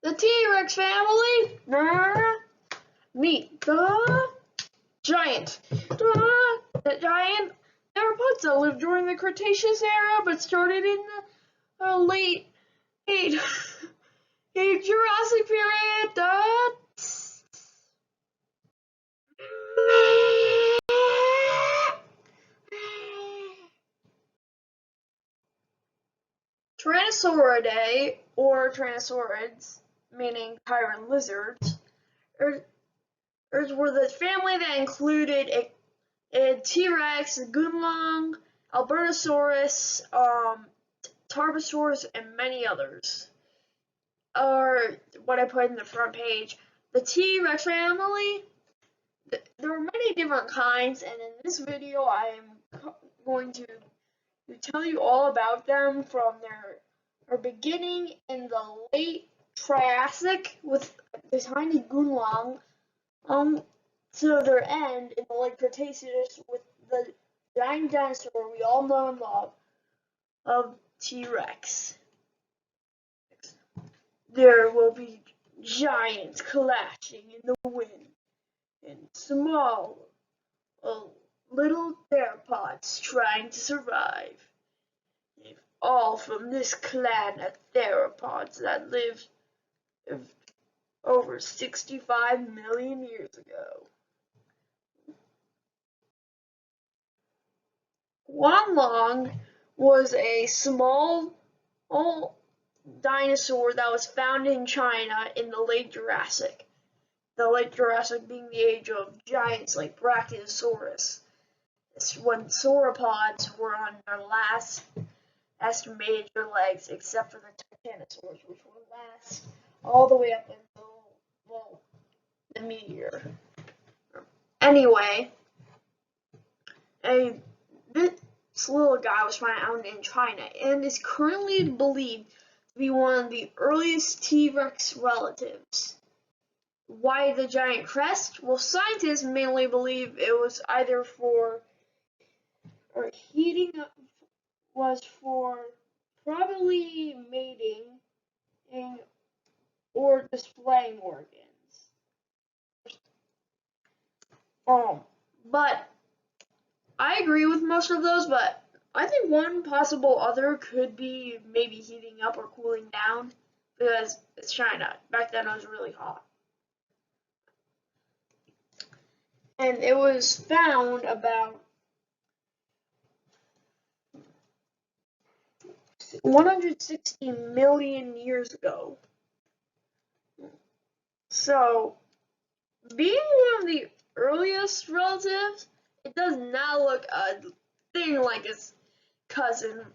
The T-Rex family. Meet the giant. The giant theropods that lived during the Cretaceous era, but started in the late Jurassic period. Tyrannosauridae, or Tyrannosaurids, meaning tyrant lizards, were the family that included a T-Rex, Gunlong, Albertosaurus, Tarbosaurus, and many others. Or what I put in the front page. The T-Rex family, there are many different kinds, and in this video I am going to tell you all about them from their beginning in the late Triassic with the tiny Gunlong to their end in the late Cretaceous with the giant dinosaur we all know and love of T-Rex. There will be giants clashing in the wind and small little theropods trying to survive. All from this clan of theropods that lived over 65 million years ago. Gunlong was a small dinosaur that was found in China in the late Jurassic. The late Jurassic being the age of giants like Brachiosaurus. It's when sauropods were on their last major legs, except for the Titanosaurs, which will last all the way up until, the meteor. Anyway, this little guy was found in China and is currently believed to be one of the earliest T-Rex relatives. Why the giant crest? Well, scientists mainly believe it was either for heating up, was for probably mating or displaying organs. But I agree with most of those, but I think one possible other could be maybe heating up or cooling down, because it's China. Back then it was really hot. And it was found about 160 million years ago. So, being one of the earliest relatives, it does not look a thing like its cousin.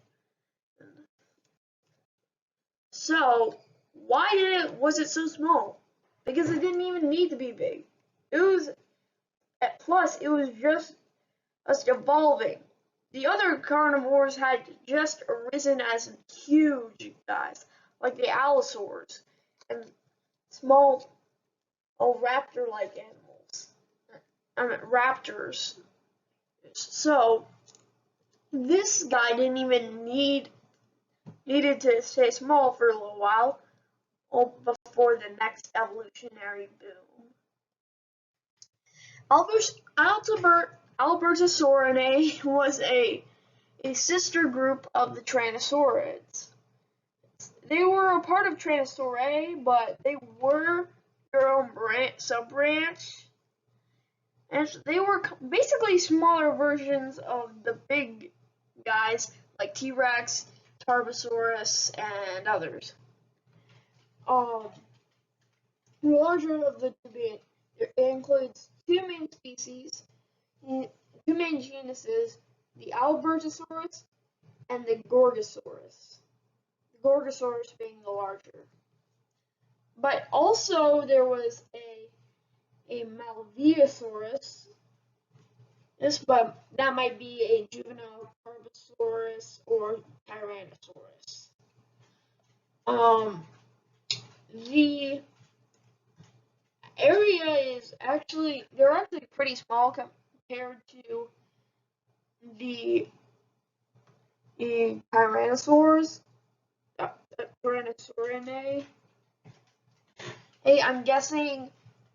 So, why was it so small? Because it didn't even need to be big. Plus, it was just evolving. The other carnivores had just arisen as huge guys, like the allosaurs and small raptor-like animals. Raptors. So this guy didn't even needed to stay small for a little while before the next evolutionary boom. Albertosaurinae was a sister group of the Tyrannosaurids. They were a part of Tyrannosauridae, but they were their own sub-branch. And they were basically smaller versions of the big guys like T-Rex, Tarbosaurus, and others. The larger of the debate, it includes two main species, two main genuses, the Albertosaurus and the Gorgosaurus. The Gorgosaurus being the larger. But also there was a Malveosaurus. But that might be a juvenile Tarbosaurus or Tyrannosaurus. The area is they're actually pretty small compared to the Tyrannosaurus, Tyrannosaurinae. Hey, I'm guessing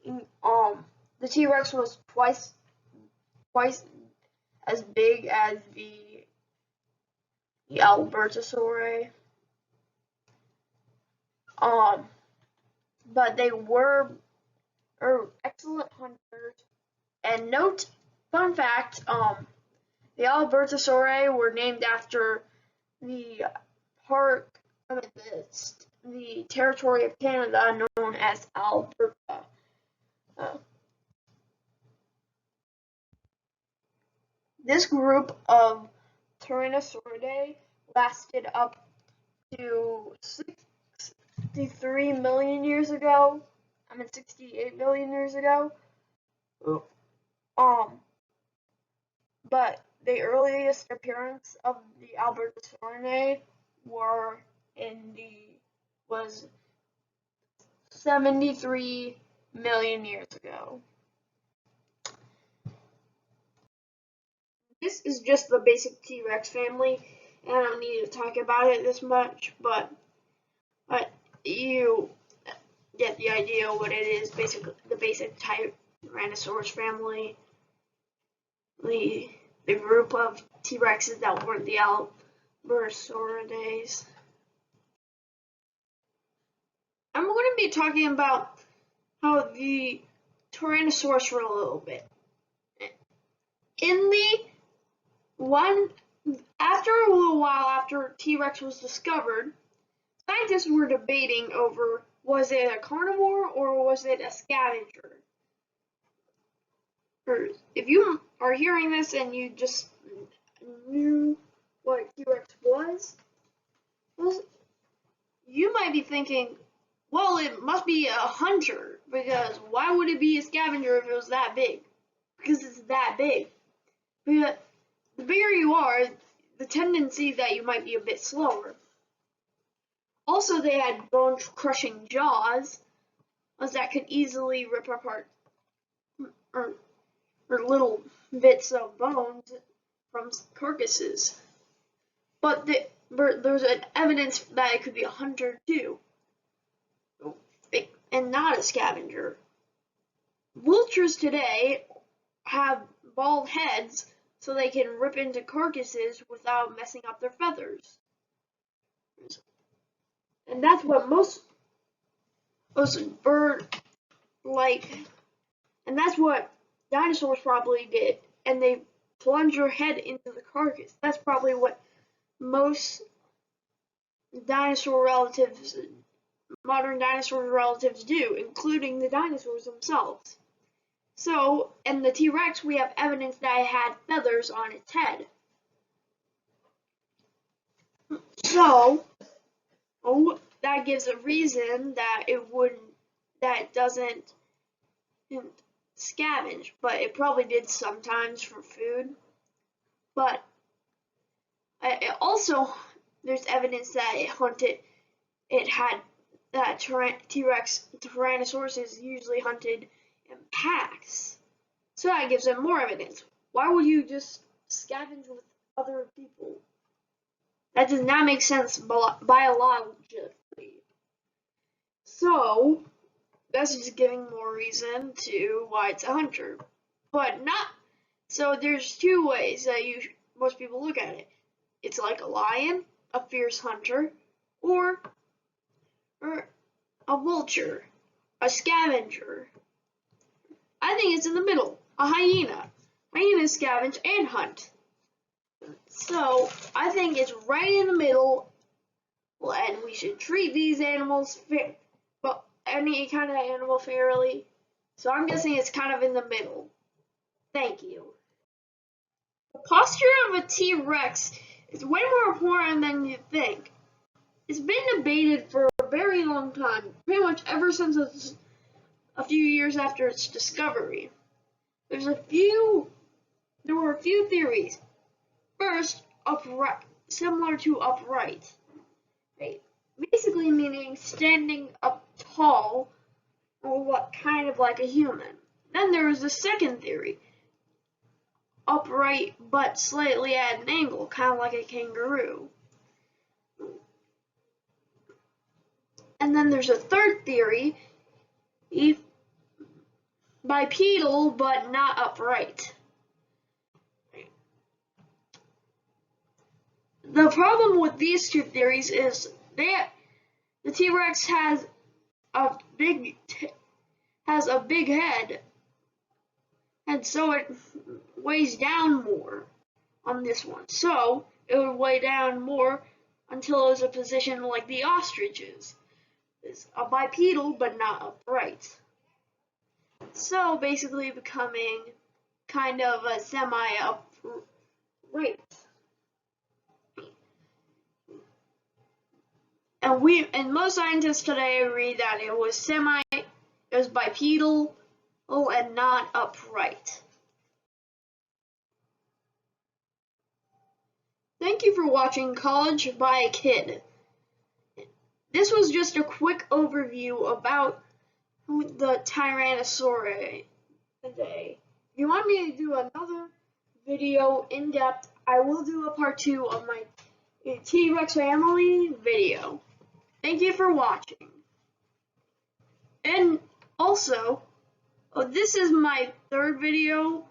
the T-Rex was twice as big as the Albertosauri. But they were excellent hunters. And note, fun fact, the Albertosauri were named after the park, the territory of Canada known as Alberta. This group of Tyrannosauridae lasted up to 63 million years ago. 68 million years ago. But the earliest appearance of the Albertosauridae was 73 million years ago. This is just the basic T-Rex family, and I don't need to talk about it this much, but you get the idea what it is. Basically, the basic Tyrannosaurus family, the group of T-Rexes that weren't the Albertosauridae. I'm going to be talking about how the Tyrannosaurus were a little bit. After a little while after T-Rex was discovered, scientists were debating over, was it a carnivore or was it a scavenger? If you are hearing this and you just knew what T-Rex was, you might be thinking, well, it must be a hunter, because why would it be a scavenger if it was that big? Because it's that big. But the bigger you are, the tendency that you might be a bit slower. Also, they had bone-crushing jaws, as that could easily rip apart or little bits of bones from carcasses. But there's an evidence that it could be a hunter too, and not a scavenger. Vultures today have bald heads so they can rip into carcasses without messing up their feathers. And that's what most and that's what dinosaurs probably did. And they plunge their head into the carcass. That's probably what most modern dinosaur relatives do, including the dinosaurs themselves. So, in the T-Rex, we have evidence that it had feathers on its head. So, that gives a reason that it doesn't scavenge, but it probably did sometimes for food. But also, there's evidence that T-Rex Tyrannosaurus usually hunted in packs. So that gives them more evidence. Why would you just scavenge with other people? That does not make sense biologically. So that's just giving more reason to why it's a hunter. But not so there's two ways that most people look at it. It's like a lion, a fierce hunter, or a vulture, a scavenger. I think it's in the middle, a hyena. Hyenas scavenge and hunt. So I think it's right in the middle, and we should treat these animals any kind of animal fairly. So I'm guessing it's kind of in the middle. Thank you. The posture of a T-Rex is way more important than you think. It's been debated for a very long time, pretty much ever since a few years after its discovery. There were a few theories. First, upright, similar to upright, right? Basically meaning standing up tall, or what kind of like a human. Then there was the second theory, upright but slightly at an angle, kind of like a kangaroo. And then there's a third theory, bipedal but not upright. The problem with these two theories is the T-Rex has a big head, and so it weighs down more on this one. So it would weigh down more until it was a position like the ostriches. It's a bipedal but not upright. So basically becoming kind of a semi-upright. And most scientists today agree that it was bipedal and not upright. Thank you for watching College by a Kid. This was just a quick overview about the Tyrannosaurus today. If you want me to do another video in depth, I will do a part 2 of my T-Rex family video. Thank you for watching. And also, this is my third video,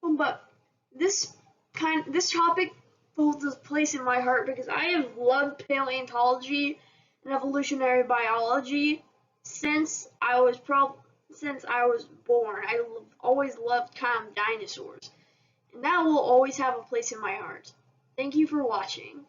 but this topic holds a place in my heart because I have loved paleontology and evolutionary biology since I was born. I always loved kind of dinosaurs, and that will always have a place in my heart. Thank you for watching.